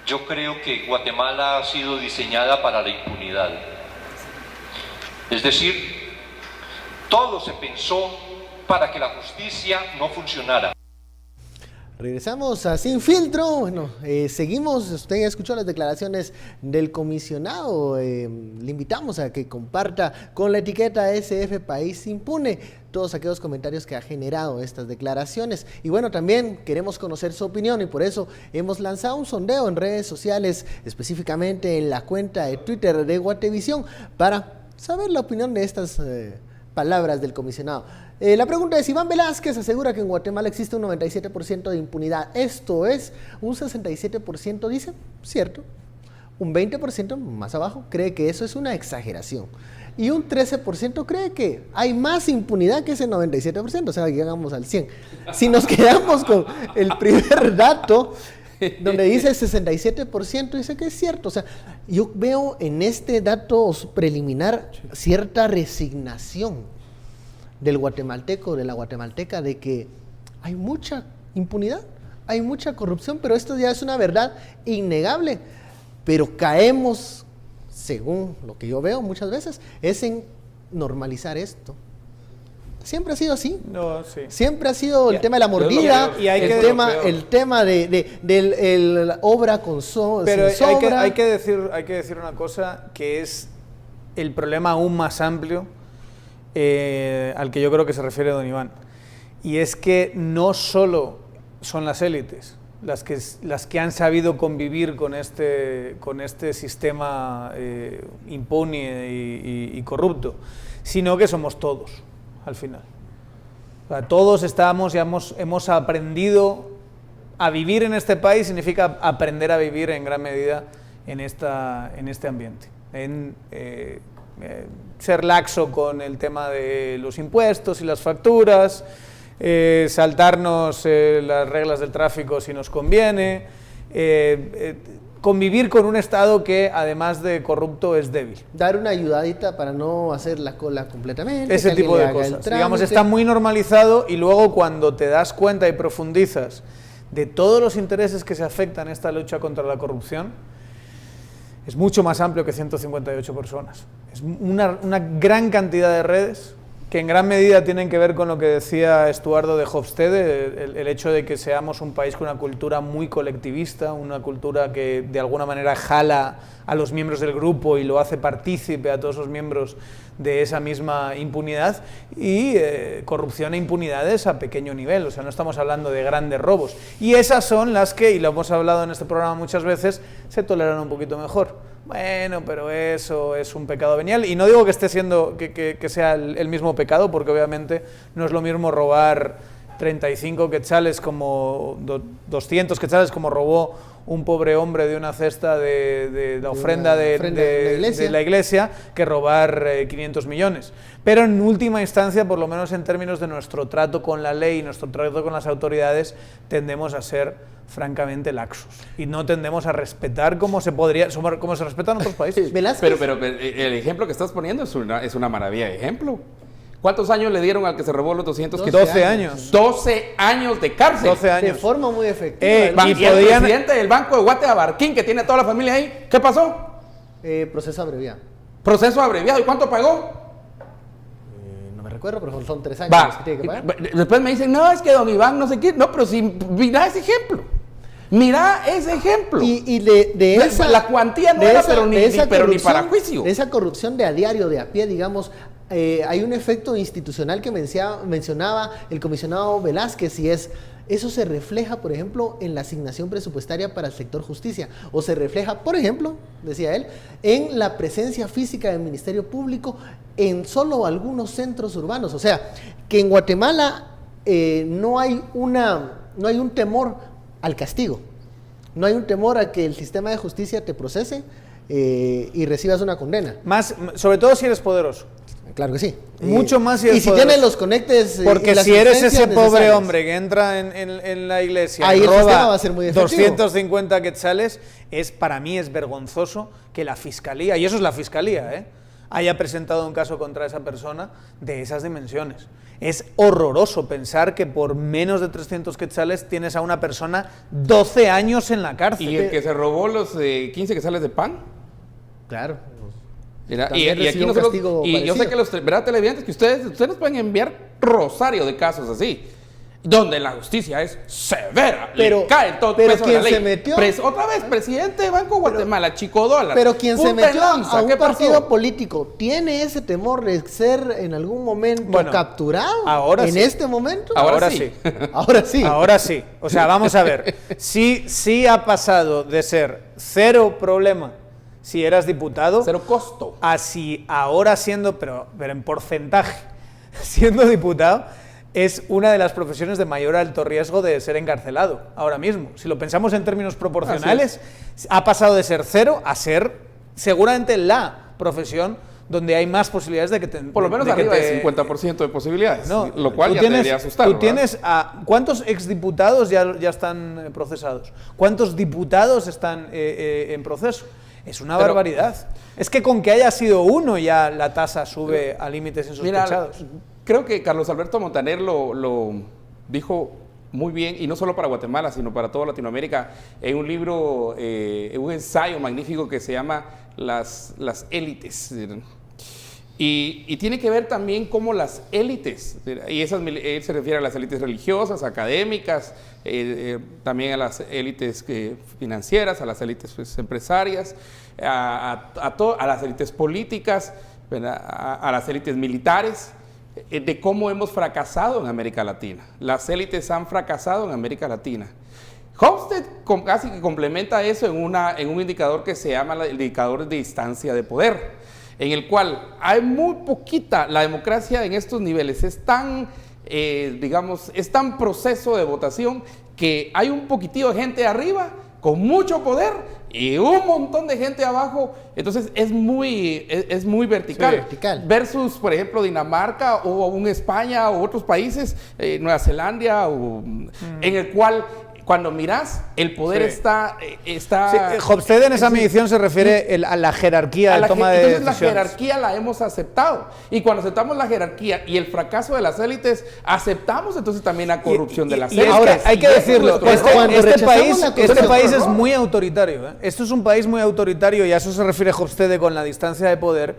Yo creo que Guatemala ha sido diseñada para la impunidad. Es decir, todo se pensó para que la justicia no funcionara. Regresamos a Sin Filtro. Bueno, seguimos. Usted ya escuchó las declaraciones del comisionado. Le invitamos a que comparta con la etiqueta SF País Impune todos aquellos comentarios que ha generado estas declaraciones. Y bueno, también queremos conocer su opinión y por eso hemos lanzado un sondeo en redes sociales, específicamente en la cuenta de Twitter de Guatevisión, para saber la opinión de estas palabras del comisionado. La pregunta es: Iván Velázquez asegura que en Guatemala existe un 97% de impunidad. Esto es, un 67% dice, cierto. Un 20% más abajo cree que eso es una exageración. Y un 13% cree que hay más impunidad que ese 97%, o sea, llegamos al 100%. Si nos quedamos con el primer dato, donde dice 67%, dice que es cierto. O sea, yo veo en este dato preliminar cierta resignación del guatemalteco, de la guatemalteca, de que hay mucha impunidad, hay mucha corrupción, pero esto ya es una verdad innegable. Pero caemos, según lo que yo veo muchas veces, es en normalizar esto. Siempre ha sido así. No, sí. Siempre ha sido el tema de la mordida, el tema del obra con sobra. Pero hay que decir una cosa, que es el problema aún más amplio al que yo creo que se refiere don Iván. Y es que no solo son las élites las que han sabido convivir con este sistema impune y corrupto, sino que somos todos, al final. O sea, todos estamos y hemos aprendido a vivir en este país. Significa aprender a vivir en gran medida en este ambiente, ser laxo con el tema de los impuestos y las facturas, saltarnos las reglas del tráfico si nos conviene, convivir con un Estado que, además de corrupto, es débil. Dar una ayudadita para no hacer la cola completamente. Ese tipo de cosas. Digamos, está muy normalizado, y luego cuando te das cuenta y profundizas de todos los intereses que se afectan en esta lucha contra la corrupción, es mucho más amplio que 158 personas. Es una gran cantidad de redes que en gran medida tienen que ver con lo que decía Estuardo de Hofstede, el hecho de que seamos un país con una cultura muy colectivista, una cultura que de alguna manera jala a los miembros del grupo y lo hace partícipe a todos los miembros de esa misma impunidad, y corrupción e impunidades a pequeño nivel. O sea, no estamos hablando de grandes robos. Y esas son las que, y lo hemos hablado en este programa muchas veces, se toleran un poquito mejor. Bueno, pero eso es un pecado venial, y no digo que esté siendo que sea el mismo pecado, porque obviamente no es lo mismo robar 35 quetzales como 200 quetzales como robó un pobre hombre de una cesta de la ofrenda de la iglesia, que robar 500 millones. Pero en última instancia, por lo menos en términos de nuestro trato con la ley y nuestro trato con las autoridades, tendemos a ser francamente laxos y no tendemos a respetar como se respeta en otros países. Pero el ejemplo que estás poniendo es una maravilla de ejemplo. ¿Cuántos años le dieron al que se robó los 200? 12 años. 12 años de cárcel. 12 años. De forma muy efectiva. Y el presidente del Banco de Guate, Abarquín, que tiene toda la familia ahí, ¿qué pasó? Proceso abreviado. Proceso abreviado. ¿Y cuánto pagó? No me recuerdo, pero son 3 años los que tiene que pagar. Después me dicen, no, es que don Iván no sé qué. No, pero si mira ese ejemplo. Mira ese ejemplo. Y de esa, la cuantía no era, pero ni para juicio. De esa corrupción de a diario, de a pie, digamos, hay un efecto institucional que mencionaba el comisionado Velázquez, y eso se refleja, por ejemplo, en la asignación presupuestaria para el sector justicia, o se refleja, por ejemplo, decía él, en la presencia física del Ministerio Público en solo algunos centros urbanos. O sea, que en Guatemala no hay un temor al castigo, no hay un temor a que el sistema de justicia te procese y recibas una condena. Más, sobre todo si eres poderoso. Claro que sí. Mucho más si eres y si tienes los conectes. Porque si eres ese pobre hombre que entra en la iglesia y roba va a ser muy 250 quetzales, para mí es vergonzoso que la fiscalía, y eso es la fiscalía, haya presentado un caso contra esa persona de esas dimensiones. Es horroroso pensar que por menos de 300 quetzales tienes a una persona 12 años en la cárcel. ¿Y el que se robó los 15 quetzales de pan? Claro. Mira, También y aquí recibió no un se los, castigo y yo sé parecido. que los ¿verdad, televidentes? Que ustedes nos pueden enviar rosario de casos así, donde la justicia es severa, Pero- le cae todo el pero peso de la quien ley. se metió- Otra vez, presidente de Banco Guatemala, Chico Dólar. Pero quien se punta de metió lanza, a un ¿qué pasó? partido político, ¿tiene ese temor de ser en algún momento Bueno, capturado? ahora ¿En sí. este momento? Ahora sí. Ahora sí. Ahora sí. O sea, vamos a ver. Sí ha pasado de ser cero problema si eras diputado Cero costo. a si ahora siendo, pero en porcentaje, siendo diputado, es una de las profesiones de mayor alto riesgo de ser encarcelado ahora mismo. Si lo pensamos en términos proporcionales, ha pasado de ser cero a ser seguramente la profesión donde hay más posibilidades de que te... Por lo menos de que arriba te- del 50% de posibilidades, No, lo cual tú ya tienes- debería asustar. Tú ¿verdad? tienes ¿cuántos exdiputados ya están procesados? ¿Cuántos diputados están en proceso? Es una Pero- barbaridad. Es que con que haya sido uno ya la tasa sube a límites insospechados. Mira, creo que Carlos Alberto Montaner lo dijo muy bien, y no solo para Guatemala, sino para toda Latinoamérica, en un libro, en un ensayo magnífico que se llama Las élites. Y tiene que ver también cómo las élites, y él se refiere a las élites religiosas, académicas, también a las élites financieras, a las élites pues, empresarias, a las élites políticas, a las élites militares, de cómo hemos fracasado en América Latina. Las élites han fracasado en América Latina. Hofstede casi que complementa eso en un indicador que se llama el indicador de distancia de poder, en el cual hay muy poquita, la democracia en estos niveles es tan, digamos, es tan proceso de votación que hay un poquitillo de gente arriba con mucho poder y un montón de gente abajo, entonces es muy vertical. Sí, vertical. Versus, por ejemplo, Dinamarca o aún España o otros países, Nueva Zelanda, en el cual cuando miras, el poder Sí. está Hofstede en esa medición se refiere a la jerarquía de toma de entonces decisiones. la jerarquía la hemos aceptado. Y cuando aceptamos la jerarquía y el fracaso de las élites, aceptamos entonces también la corrupción de las Y es élites. que hay que Y ese es decirlo, nuestro este, error. Cuando este rechazamos país, la este corrupción, país es error. muy autoritario. Esto es un país muy autoritario y a eso se refiere Hofstede con la distancia de poder.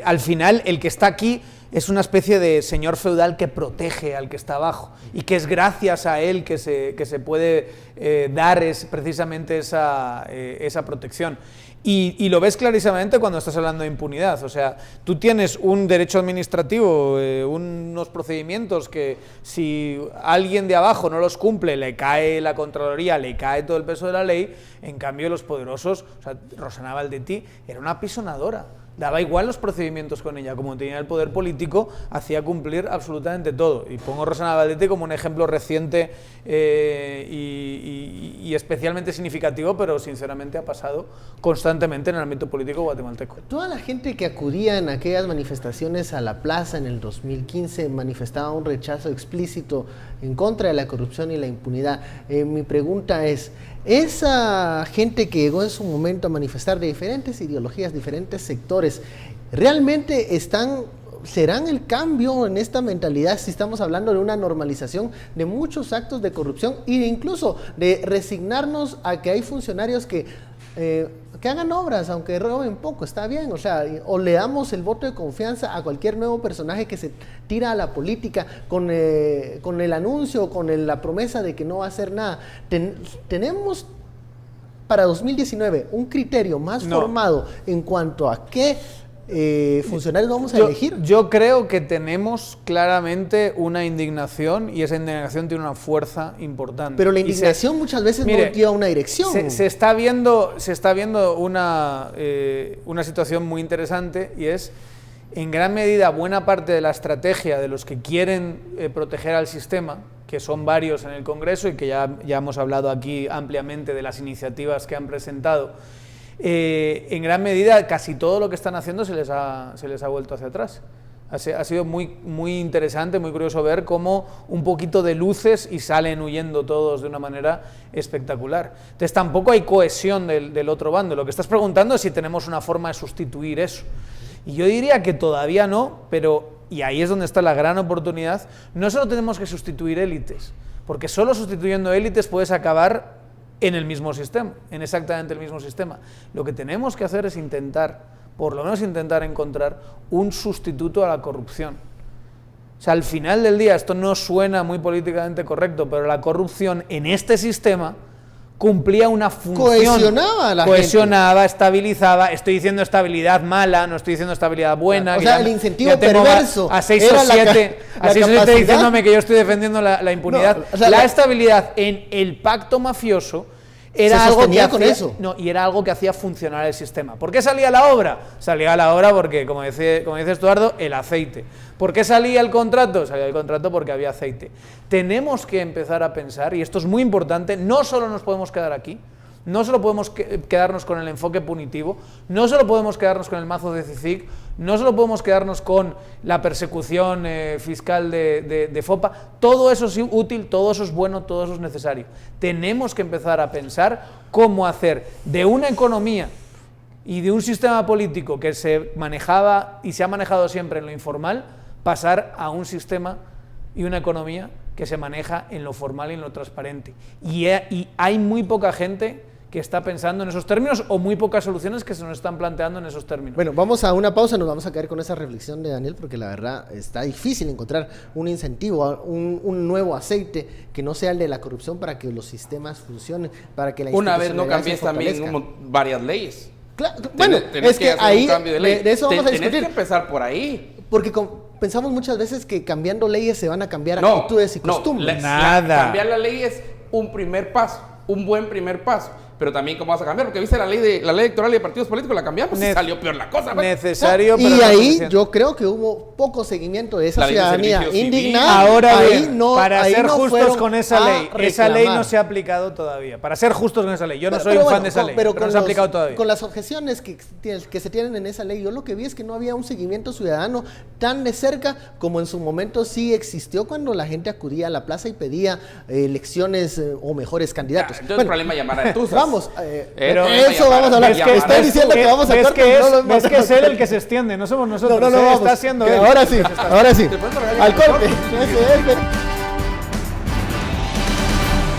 Al final, el que está aquí es una especie de señor feudal que protege al que está abajo y que es gracias a él que se puede dar precisamente esa protección. Y lo ves clarísimamente cuando estás hablando de impunidad. O sea, tú tienes un derecho administrativo, unos procedimientos que si alguien de abajo no los cumple, le cae la Contraloría, le cae todo el peso de la ley. En cambio, los poderosos, o sea, Rosana Valdetti era una apisonadora. Daba igual los procedimientos con ella, como tenía el poder político, hacía cumplir absolutamente todo. Y pongo a Rosana Valdetti como un ejemplo reciente y especialmente significativo, pero sinceramente ha pasado constantemente en el ámbito político guatemalteco. Toda la gente que acudía en aquellas manifestaciones a la plaza en el 2015 manifestaba un rechazo explícito en contra de la corrupción y la impunidad. Mi pregunta es, esa gente que llegó en su momento a manifestar de diferentes ideologías, diferentes sectores, ¿realmente serán el cambio en esta mentalidad si estamos hablando de una normalización de muchos actos de corrupción e incluso de resignarnos a que hay funcionarios que hagan obras, aunque roben poco, está bien, o sea, o le damos el voto de confianza a cualquier nuevo personaje que se tira a la política con el anuncio, con la promesa de que no va a hacer nada? Tenemos para 2019 un criterio más formado en cuanto a qué funcionarios vamos a elegir. Yo creo que tenemos claramente una indignación y esa indignación tiene una fuerza importante. Pero la indignación muchas veces no lleva a una dirección. Se está viendo una situación muy interesante y es, en gran medida, buena parte de la estrategia de los que quieren proteger al sistema, que son varios en el Congreso y que ya hemos hablado aquí ampliamente de las iniciativas que han presentado. En gran medida casi todo lo que están haciendo se les ha vuelto hacia atrás. Ha sido muy interesante, muy curioso ver cómo un poquito de luces y salen huyendo todos de una manera espectacular. Entonces tampoco hay cohesión del otro bando. Lo que estás preguntando es si tenemos una forma de sustituir eso. Y yo diría que todavía no, pero y ahí es donde está la gran oportunidad, no solo tenemos que sustituir élites, porque solo sustituyendo élites puedes acabar en el mismo sistema, en exactamente el mismo sistema. Lo que tenemos que hacer es intentar, por lo menos intentar encontrar un sustituto a la corrupción. O sea, al final del día, esto no suena muy políticamente correcto, pero la corrupción en este sistema cumplía una función. Cohesionaba a la gente. Estabilizaba. Estoy diciendo estabilidad mala, no estoy diciendo estabilidad buena. O sea, el incentivo perverso. A 6 o 7 diciéndome que yo estoy defendiendo la impunidad. No, o sea, la estabilidad en el pacto mafioso era algo que con eso. No, y era algo que hacía funcionar el sistema. ¿Por qué salía la obra? Salía la obra porque, como dice Estuardo, el aceite. ¿Por qué salía el contrato? Salía el contrato porque había aceite. Tenemos que empezar a pensar, y esto es muy importante, no solo nos podemos quedar aquí, no solo podemos quedarnos con el enfoque punitivo, no solo podemos quedarnos con el mazo de CICIG, no solo podemos quedarnos con la persecución fiscal de FOPA. Todo eso es útil, todo eso es bueno, todo eso es necesario. Tenemos que empezar a pensar cómo hacer de una economía y de un sistema político que se manejaba y se ha manejado siempre en lo informal, pasar a un sistema y una economía que se maneja en lo formal y en lo transparente. Y hay muy poca gente que está pensando en esos términos, o muy pocas soluciones que se nos están planteando en esos términos. Bueno, vamos a una pausa, nos vamos a quedar con esa reflexión de Daniel, porque la verdad está difícil encontrar un incentivo, un nuevo aceite que no sea el de la corrupción para que los sistemas funcionen, para que la una vez no cambies también varias leyes. Claro, bueno, es que ahí, de eso vamos a discutir. Tenés que empezar por ahí. Porque pensamos muchas veces que cambiando leyes se van a cambiar actitudes y costumbres. Cambiar la ley es un primer paso, un buen primer paso. Pero también, ¿cómo vas a cambiar? Porque viste la ley electoral y de partidos políticos, la cambiamos y salió peor la cosa. Necesario, pero y no ahí yo creo que hubo poco seguimiento de esa ciudadanía indignada. Ahora bien, para ser justos con esa ley no se ha aplicado todavía. Para ser justos con esa ley, yo no soy un fan de esa ley, pero no se ha aplicado todavía. Con las objeciones que se tienen en esa ley, yo lo que vi es que no había un seguimiento ciudadano tan de cerca como en su momento sí existió cuando la gente acudía a la plaza y pedía elecciones o mejores candidatos. Entonces el problema es llamar a Tuzas. Vamos, pero eso vamos a hablar. Estoy diciendo que vamos a cortar. Es que es él el que se extiende, no somos nosotros. No, está haciendo él. Ahora sí. Al corte.